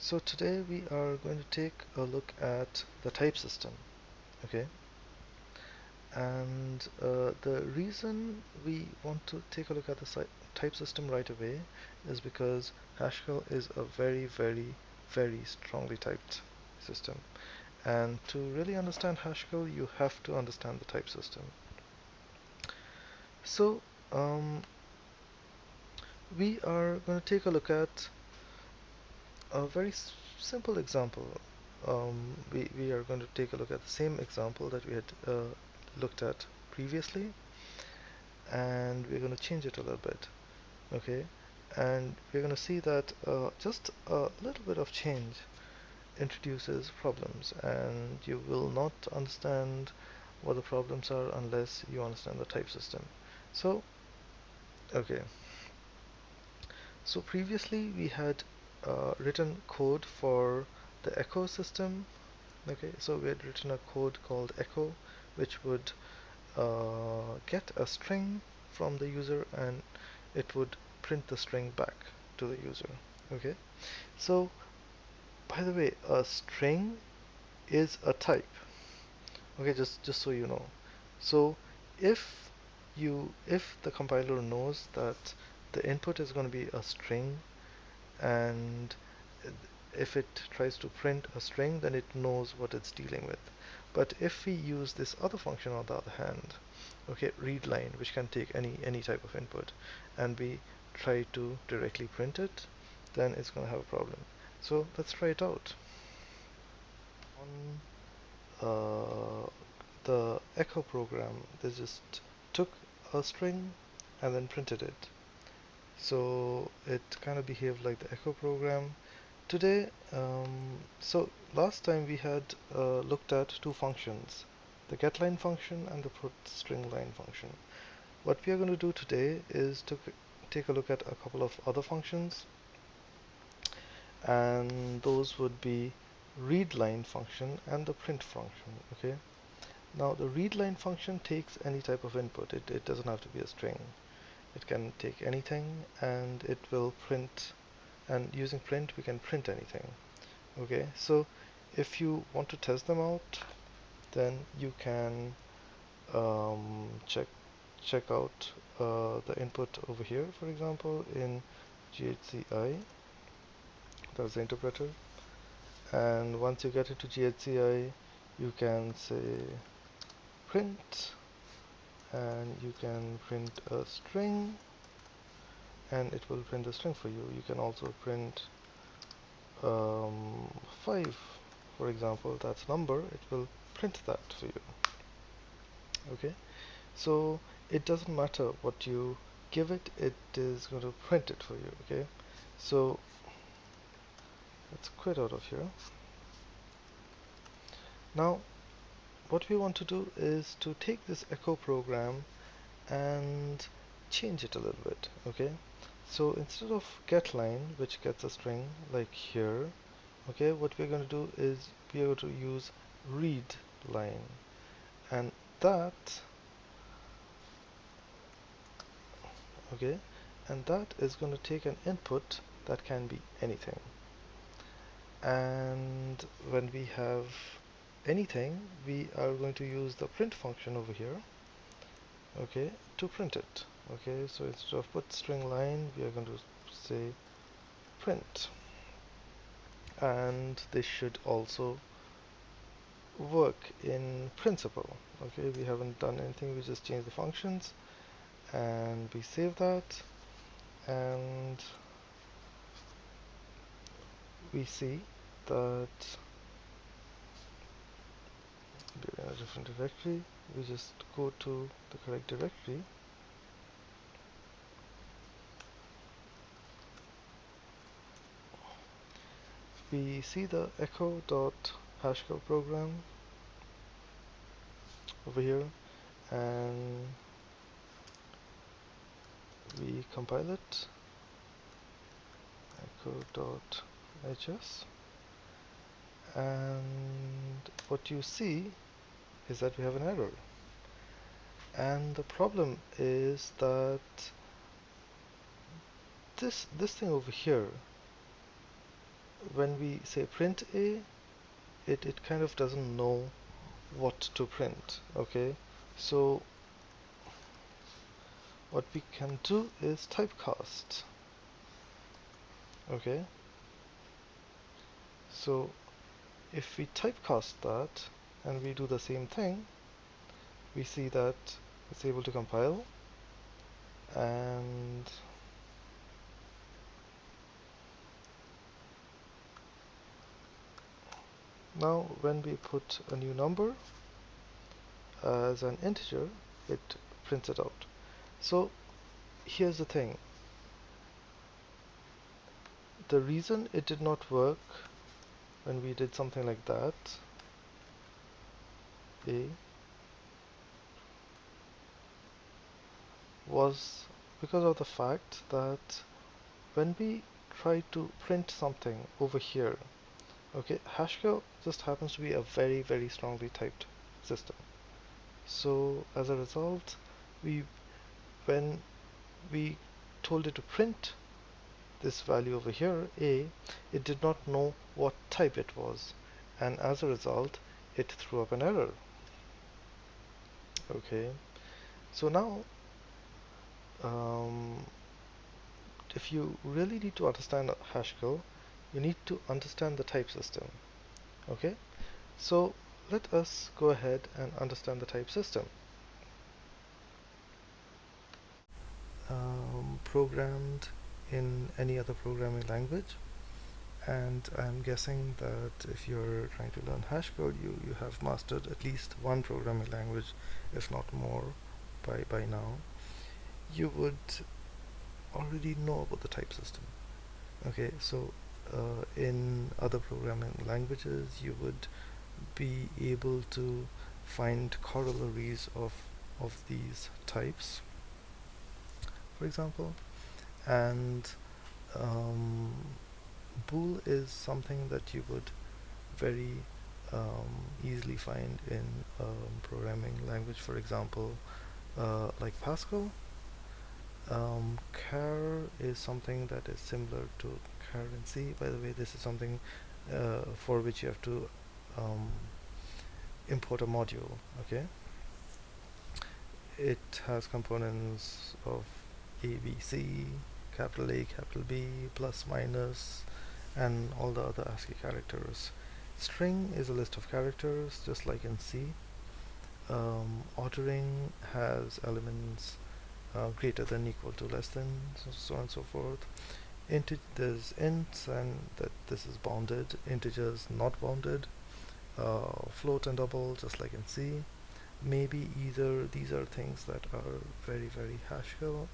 So today we are going to take a look at the type system, okay? And the reason we want to take a look at the type system right away is because Haskell is a very, very, very strongly typed system. And to really understand Haskell, you have to understand the type system. So we are going to take a look at a very simple example. We are going to take a look at the same example that we had looked at previously, and we're going to change it a little bit, okay? And we're going to see that just a little bit of change introduces problems, and you will not understand what the problems are unless you understand the type system. So, okay. So previously we had written code for the echo system. Okay, so we had written a code called echo, which would get a string from the user and it would print the string back to the user. Okay, so by the way, a string is a type. Okay, just so you know. So if if the compiler knows that the input is going to be a string, and if it tries to print a string, then it knows what it's dealing with. But if we use this other function on the other hand, okay, readLine, which can take any type of input, and we try to directly print it, then it's going to have a problem. So let's try it out. On the echo program, they just took a string and then printed it. So it kind of behaved like the echo program. Today, so last time we had looked at two functions, the getLine function and the putStringLine function. What we are going to do today is to take a look at a couple of other functions, and those would be readLine function and the print function. Okay. Now the readLine function takes any type of input. It doesn't have to be a string. It can take anything and it will print, and using print we can print anything. Okay, so if you want to test them out, then you can check out the input over here, for example, in GHCI. That's the interpreter. And once you get into GHCI, you can say print, and you can print a string, and it will print the string for you. You can also print 5, for example, that's number. It will print that for you. Okay, so it doesn't matter what you give it, it is going to print it for you. Okay, so let's quit out of here. Now what we want to do is to take this echo program and change it a little bit. Okay, so instead of getLine, which gets a string like here, okay, what we're going to do is we are going to use readLine, and that okay, and that is going to take an input that can be anything. And when we have anything, we are going to use the print function over here, okay, to print it. Okay, so instead of put string line, we are going to say print, and this should also work in principle. Okay, we haven't done anything, we just changed the functions, and we save that, and we see that we're in a different directory. We just go to the correct directory, we see the echo.hashcode program over here, and we compile it, echo.hs, and what you see is that we have an error. And the problem is that this thing over here, when we say print a, it kind of doesn't know what to print. Okay, so what we can do is typecast. Okay, so if we typecast that and we do the same thing, we see that it's able to compile, and now when we put a new number as an integer, it prints it out. So here's the thing. The reason it did not work when we did something like that, A, was because of the fact that when we try to print something over here, okay, Haskell just happens to be a very, very strongly typed system. So as a result, we when we told it to print this value over here, A, it did not know what type it was, and as a result, it threw up an error. Okay, so now um, if you really need to understand Haskell, you need to understand the type system. Okay, so let us go ahead and understand the type system. Programmed in any other programming language, and I'm guessing that if you're trying to learn Hashcode, you have mastered at least one programming language, if not more, by now. You would already know about the type system. Okay, so in other programming languages, you would be able to find corollaries of these types, for example, and um, bool is something that you would very easily find in programming language, for example, like Pascal. Char is something that is similar to char in C. By the way, this is something for which you have to um, import a module. Okay, it has components of A, B, C, capital A, capital B, plus, minus, and all the other ASCII characters. String is a list of characters, just like in C. Ordering has elements greater than, equal to, less than, so on and so forth. There's ints, and that this is bounded. Integers not bounded. Float and double, just like in C. Maybe either. These are things that are very, very Haskell.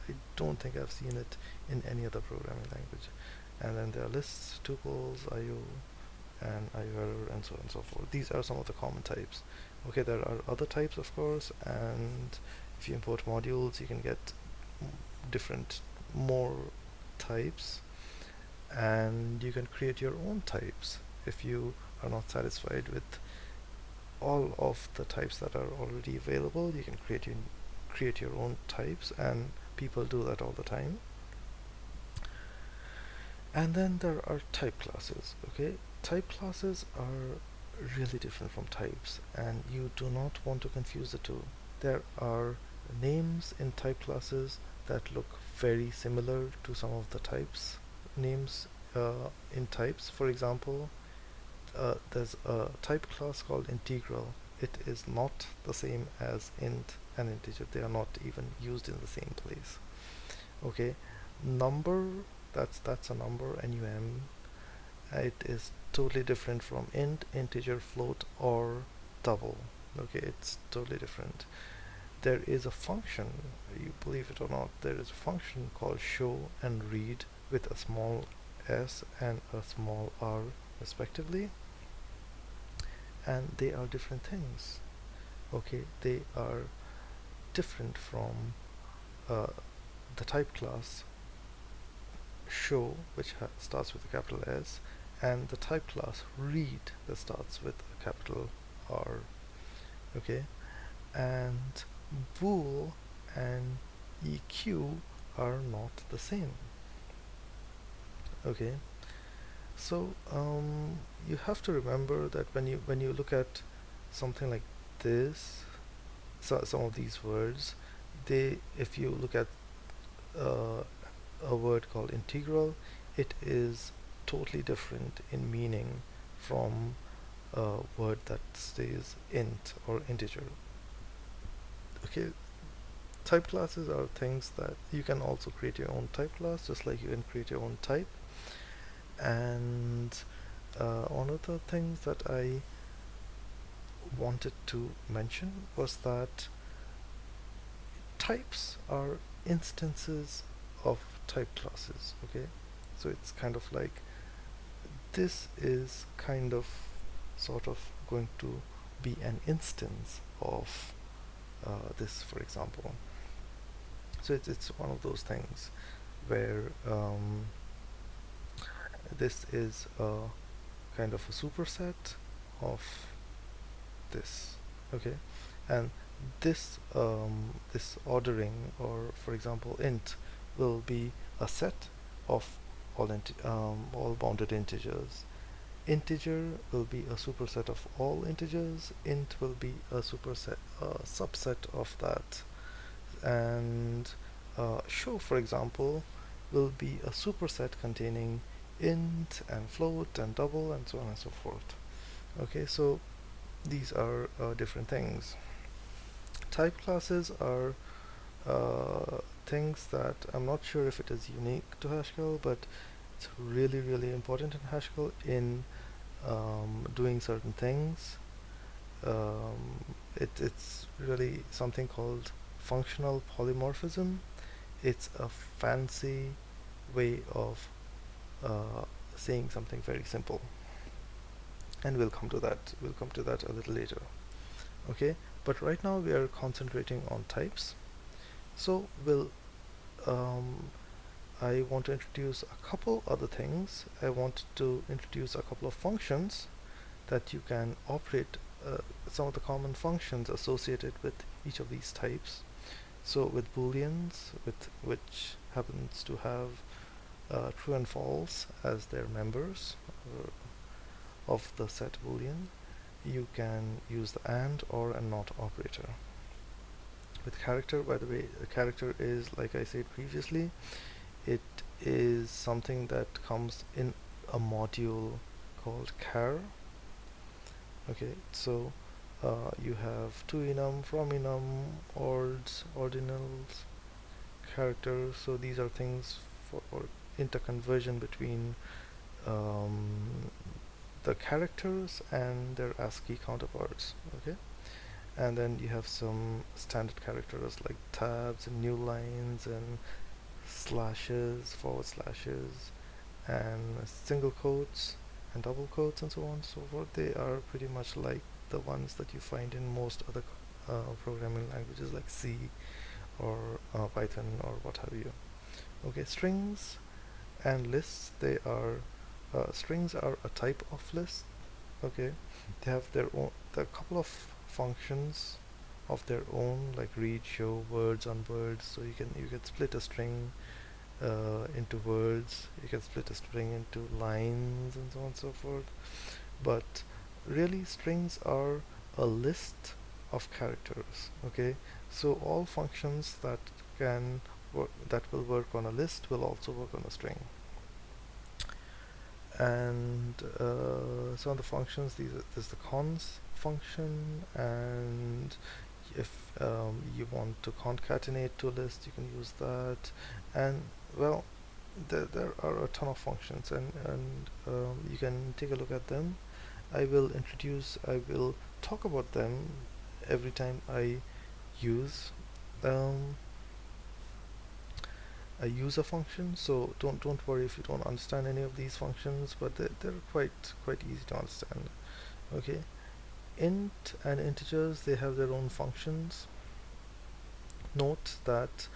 I don't think I've seen it in any other programming language. And then there are lists, tuples, IO, and IO error, and so on and so forth. These are some of the common types. Okay, there are other types, of course, and if you import modules, you can get different more types, and you can create your own types if you are not satisfied with all of the types that are already available. You can create your own types, and people do that all the time. And then there are type classes. Okay, type classes are really different from types, and you do not want to confuse the two. There are names in type classes that look very similar to some of the types names in types. For example, there's a type class called integral. It is not the same as int and integer. They are not even used in the same place. Okay, number, that's a number, num. It is totally different from int, integer, float, or double. Okay, it's totally different. There is a function, you believe it or not, there is a function called show and read with a small s and a small r respectively, and they are different things. Okay, they are different from the type class show, which starts with a capital S, and the type class read that starts with a capital R. Okay, and bool and eq are not the same. Okay, So you have to remember that when you look at something like this, so some of these words, they if you look at uh, a word called integral, it is totally different in meaning from a word that says int or integer. Okay, type classes are things that you can also create your own type class, just like you can create your own type. And one of the things that I wanted to mention was that types are instances of type classes. Okay, so it's kind of like this is kind of sort of going to be an instance of this, for example. So it's one of those things where this is a kind of a superset of this. Okay, and this ordering, or for example int, will be a set of all bounded integers. Integer will be a superset of all integers. Int will be a subset of that. And show, for example, will be a superset containing int and float and double and so on and so forth. Okay, so these are different things. Type classes are things that I'm not sure if it is unique to Haskell, but it's really, really important in Haskell in doing certain things. It's really something called functional polymorphism. It's a fancy way of uh, saying something very simple, and we'll come to that. We'll come to that a little later. Okay, but right now we are concentrating on types. So um, I want to introduce a couple other things. I want to introduce a couple of functions that you can operate, some of the common functions associated with each of these types. So with booleans, which happens to have true and false as their members of the set boolean, you can use the and or and not operator. With character, by the way, a character is, like I said previously, it is something that comes in a module called char. Okay, so you have to enum, from enum, ords, ordinals, characters. So these are things for interconversion between um, the characters and their ASCII counterparts. Okay, and then you have some standard characters like tabs and new lines and slashes, forward slashes, and single quotes and double quotes and so on and so forth. They are pretty much like the ones that you find in most other programming languages like C or Python or what have you. Okay, strings and lists, they are strings are a type of list. Okay, they have their own, there are a couple of functions of their own, like read, show, words on words. So you can split a string into words, you can split a string into lines and so on and so forth. But really strings are a list of characters. Okay, so all functions that can that will work on a list will also work on a string. And some of the functions, there's the cons function, and if you want to concatenate to a list, you can use that. And well, there are a ton of functions, and you can take a look at them. I will talk about them every time use um, I use a function. So don't worry if you don't understand any of these functions, but they're quite easy to understand. Okay, int and integers, they have their own functions. Note that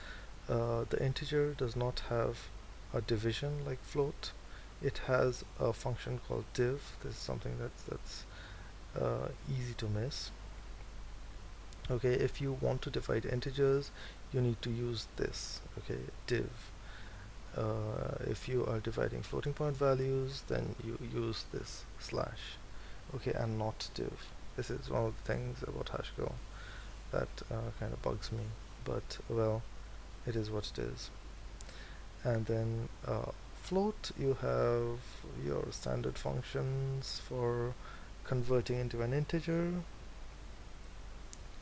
the integer does not have a division like float. It has a function called div. This is something that's easy to miss. Okay, if you want to divide integers, you need to use this. Okay, div. If you are dividing floating point values, then you use this slash, okay, and not div. This is one of the things about Hashcode that kind of bugs me, but well, it is what it is. And then float, you have your standard functions for converting into an integer.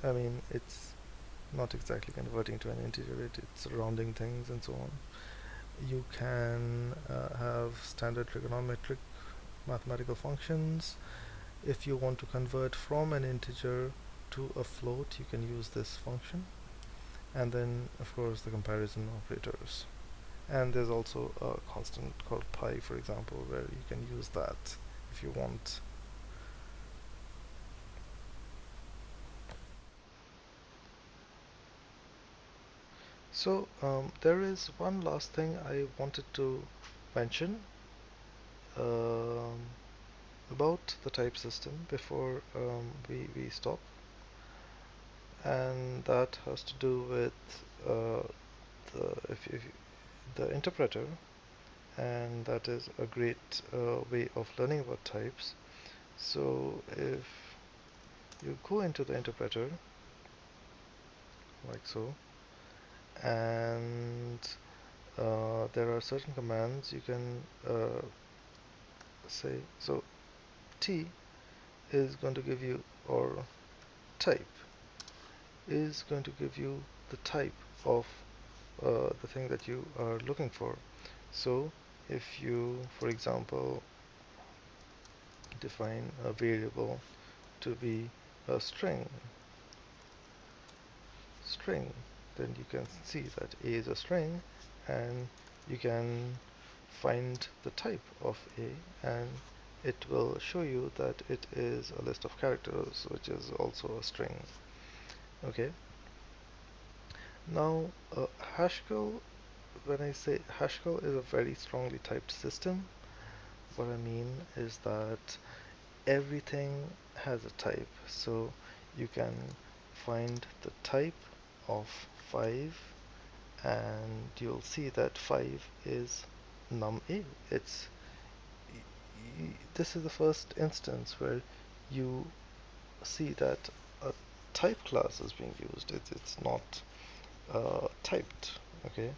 I mean, it's not exactly converting to an integer, it's rounding things and so on. You can have standard trigonometric mathematical functions. If you want to convert from an integer to a float, you can use this function. And then, of course, the comparison operators. And there's also a constant called pi, for example, where you can use that if you want. So there is one last thing I wanted to mention um, about the type system before we stop, and that has to do with if the interpreter, and that is a great way of learning about types. So if you go into the interpreter like so, and there are certain commands you can say. So T is going to give you, or type is going to give you the type of the thing that you are looking for. So if you, for example, define a variable to be a string, then you can see that A is a string, and you can find the type of A, and it will show you that it is a list of characters, which is also a string. Okay. Now, Haskell, when I say Haskell is a very strongly typed system, what I mean is that everything has a type. So you can find the type of 5, and you'll see that 5 is num A. This is the first instance where you see that a type class is being used. It's not typed. Okay,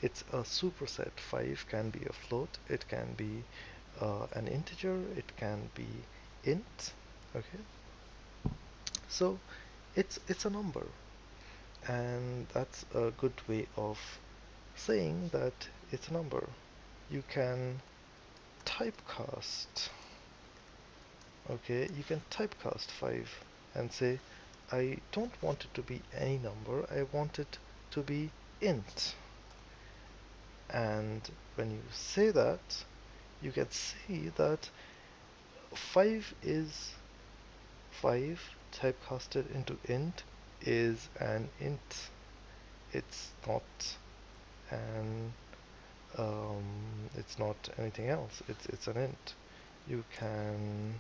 it's a superset. 5 can be a float, it can be an integer, it can be int. Okay, so it's a number, and that's a good way of saying that it's a number. You can typecast. Okay, you can typecast 5 and say, I don't want it to be any number, I want it to be int. And when you say that, you can see that 5 is 5 typecasted into int is an int. It's not an it's not anything else. It's an int. You can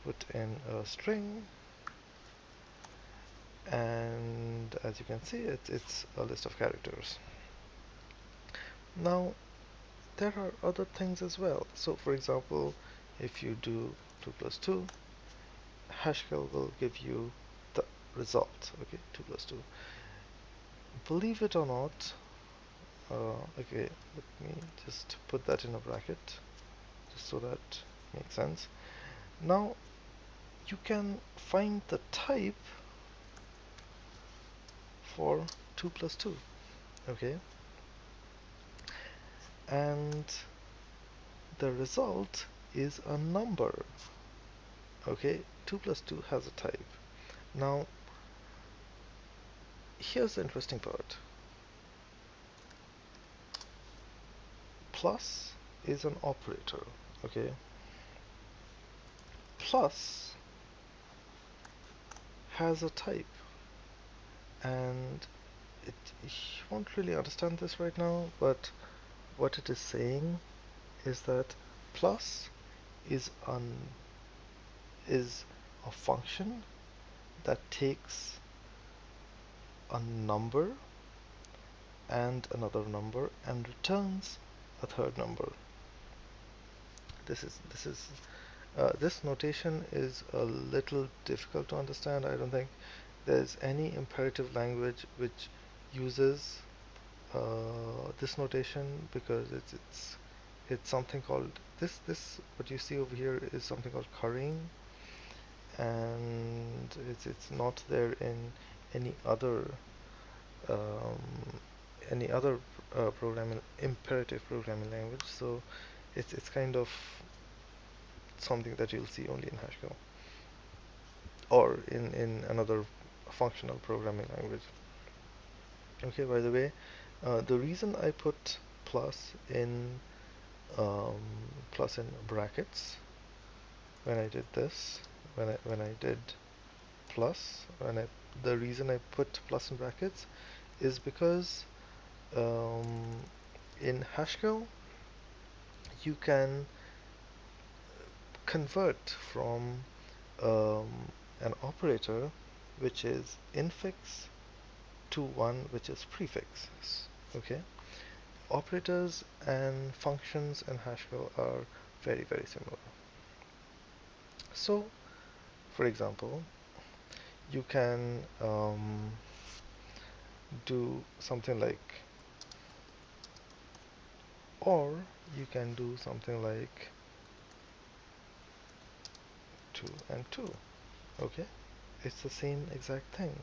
put in a string, and as you can see, it's a list of characters. Now there are other things as well. So for example, if you do 2 plus 2, Haskell will give you the result. Okay, 2 plus 2. Believe it or not, okay, let me just put that in a bracket just so that makes sense. Now you can find the type for 2 plus 2. Okay, and the result is a number. Okay, 2 plus 2 has a type. Now here's the interesting part. Plus is an operator. Okay, plus has a type, and you won't really understand this right now, but what it is saying is that plus is is a function that takes a number and another number and returns a third number. This notation is a little difficult to understand. I don't think there's any imperative language which uses this notation, because it's something called this what you see over here is something called currying, and it's not there in any other um, programming imperative programming language. So it's kind of something that you'll see only in Haskell or in another functional programming language. Okay, by the way, the reason I put um, plus in brackets when I did this, when I did plus, the reason I put plus in brackets is because um, in Haskell you can convert from um, an operator which is infix to one which is prefix. Okay, operators and functions in Haskell are very, very similar. So, for example, you can do something like, or you can do something like 2 and 2. Okay, it's the same exact thing.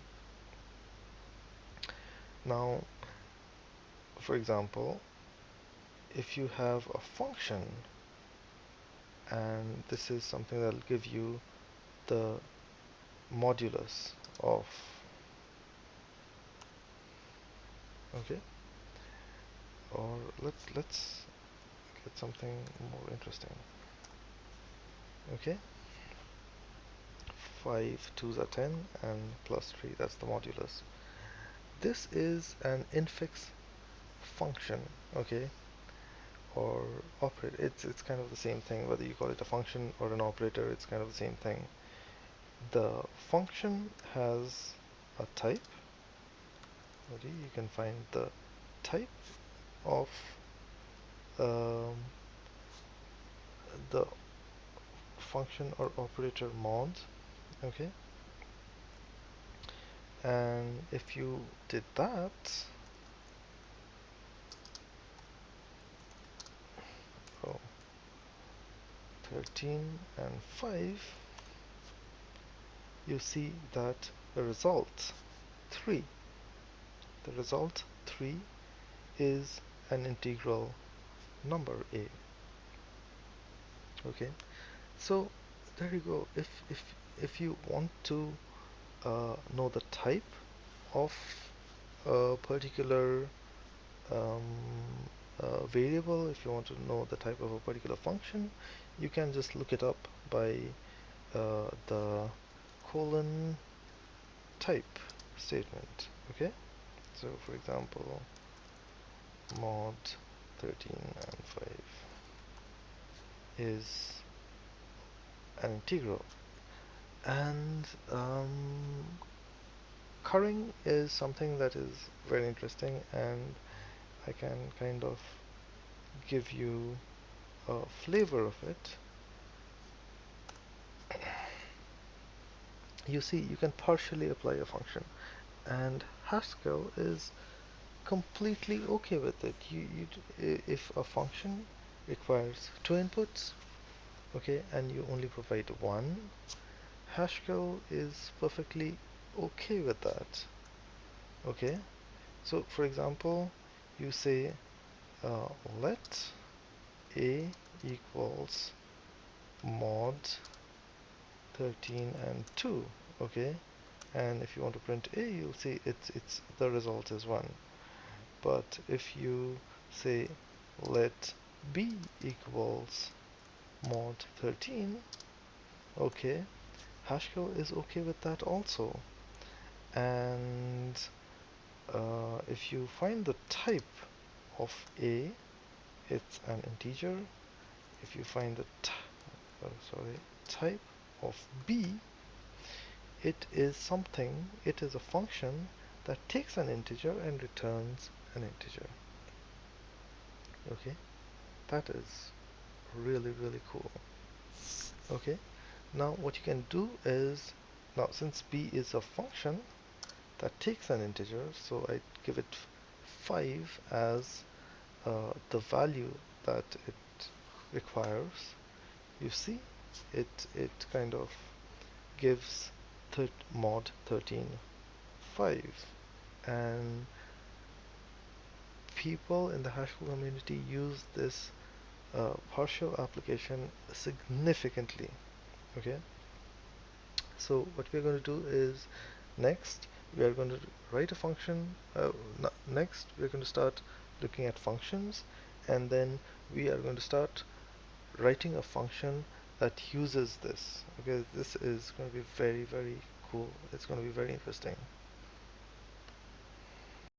Now, for example, if you have a function, and this is something that will give you the modulus of, okay, or let's get something more interesting. Okay, 5 2s are 10 and plus 3, that's the modulus. This is an infix function, okay, or operator. It's kind of the same thing, whether you call it a function or an operator, it's kind of the same thing. The function has a type. Okay, you can find the type of um, the function or operator mod. Okay, and if you did that, oh, 13 and 5, you see that the result 3 is an integral number a. Okay, so there you go. If you want to know the type of a particular um, variable, if you want to know the type of a particular function, you can just look it up by the colon type statement. Okay, so for example, mod 13 and 5 is an integral, and currying is something that is very interesting, and I can kind of give you a flavor of it. You see, you can partially apply a function, and Haskell is completely okay with it. If a function requires 2 inputs, okay, and you only provide one, Haskell is perfectly okay with that. Okay, so for example, you say let a equals mod 13 and 2. Okay, and if you want to print a, you'll see it's the result is 1. But if you say let b equals mod 13, okay, Haskell is okay with that also. And if you find the type of a, it's an integer. If you find the type of b, it is a function that takes an integer and returns an integer. Okay, that is really cool. Okay, now what you can do is, now since b is a function that takes an integer, so I give it 5 as the value that it requires. You see, it kind of gives mod 13 5, and people in the Haskell community use this partial application significantly. Okay, so what we're going to do is, next we are going to write a function. Next we're going to start looking at functions, and then we are going to start writing a function that uses this. Okay, this is going to be very cool. It's going to be very interesting.